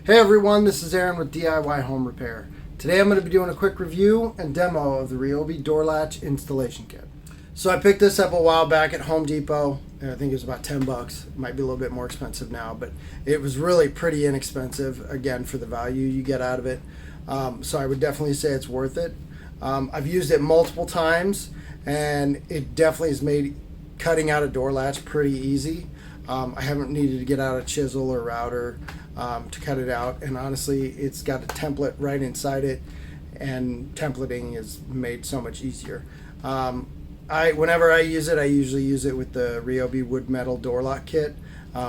Hey everyone, this is Aaron with DIY Home Repair. Today I'm going to be doing a quick review and demo of the Ryobi Door Latch installation kit. So I picked this up a while back at Home Depot. I think it was about 10 bucks. It might be a little bit more expensive now, but it was really pretty inexpensive, again, for the value you get out of it. So I would definitely say it's worth it. I've used it multiple times, and it definitely has made cutting out a door latch pretty easy. I haven't needed to get out a chisel or router to cut it out, and honestly it's got a template right inside it, and templating is made so much easier. Whenever I use it, I usually use it with the Ryobi wood metal door lock kit,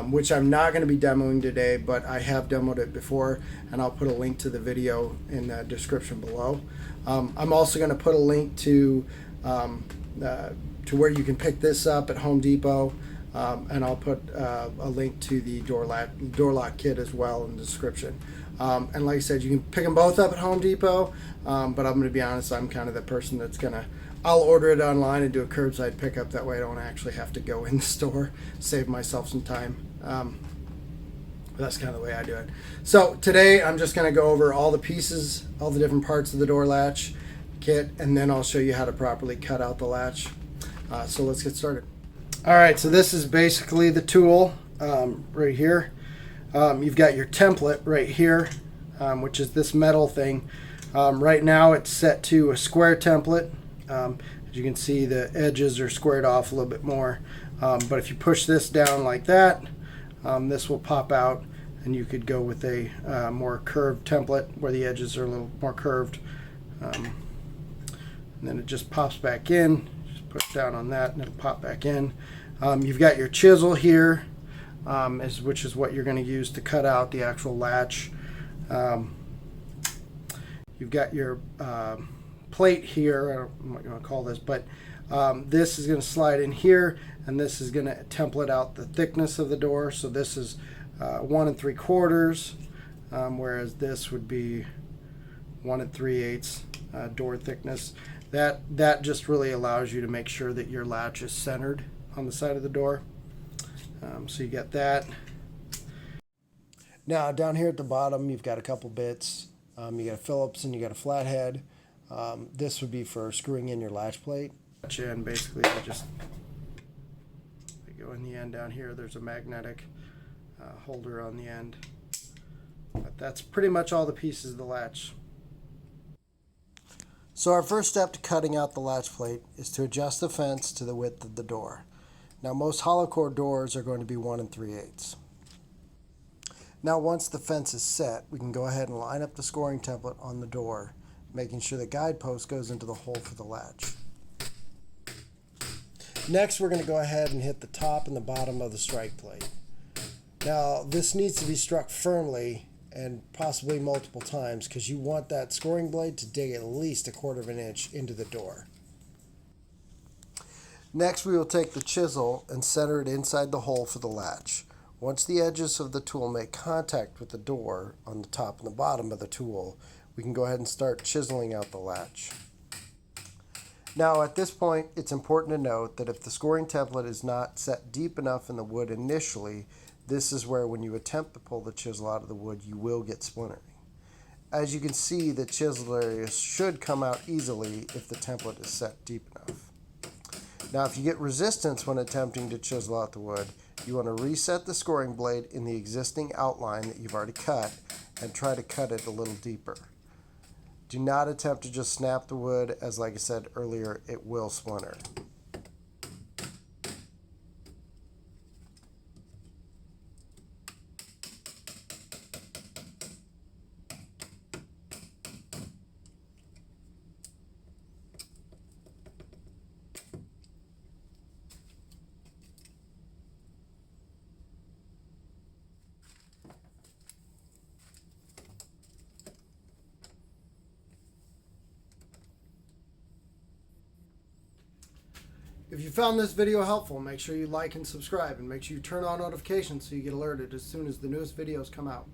which I'm not going to be demoing today, but I have demoed it before, and I'll put a link to the video in the description below. I'm also going to put a link to where you can pick this up at Home Depot. And I'll put a link to the door lock kit as well in the description. And like I said, you can pick them both up at Home Depot, but I'm going to be honest, I'm kind of the person that's I'll order it online and do a curbside pickup. That way I don't actually have to go in the store, save myself some time. That's kind of the way I do it. So today I'm just going to go over all the pieces, all the different parts of the door latch kit, and then I'll show you how to properly cut out the latch. So let's get started. Alright, so this is basically the tool right here. You've got your template right here, which is this metal thing. Right now it's set to a square template. As you can see, the edges are squared off a little bit more. But if you push this down like that, this will pop out, and you could go with a more curved template where the edges are a little more curved. And then it just pops back in. Push down on that and it'll pop back in. You've got your chisel here, which is what you're going to use to cut out the actual latch. You've got your plate here. I'm not going to call this, but this is going to slide in here, and this is going to template out the thickness of the door. So this is 1 3/4, whereas this would be 1 3/8 door thickness. That just really allows you to make sure that your latch is centered on the side of the door. So you get that. Now down here at the bottom, you've got a couple bits. You got a Phillips and you got a flathead. This would be for screwing in your latch plate. And basically you go in the end down here. There's a magnetic holder on the end. But that's pretty much all the pieces of the latch. So our first step to cutting out the latch plate is to adjust the fence to the width of the door. Now most hollow core doors are going to be 1 3/8. Now once the fence is set, we can go ahead and line up the scoring template on the door, making sure the guidepost goes into the hole for the latch. Next, we're going to go ahead and hit the top and the bottom of the strike plate. Now this needs to be struck firmly and possibly multiple times, because you want that scoring blade to dig at least 1/4 inch into the door. Next, we will take the chisel and center it inside the hole for the latch. Once the edges of the tool make contact with the door on the top and the bottom of the tool, we can go ahead and start chiseling out the latch. Now at this point, it's important to note that if the scoring template is not set deep enough in the wood initially, this is where, when you attempt to pull the chisel out of the wood, you will get splintering. As you can see, the chisel area should come out easily if the template is set deep enough. Now, if you get resistance when attempting to chisel out the wood, you want to reset the scoring blade in the existing outline that you've already cut and try to cut it a little deeper. Do not attempt to just snap the wood, as like I said earlier, it will splinter. If you found this video helpful, make sure you like and subscribe, and make sure you turn on notifications so you get alerted as soon as the newest videos come out.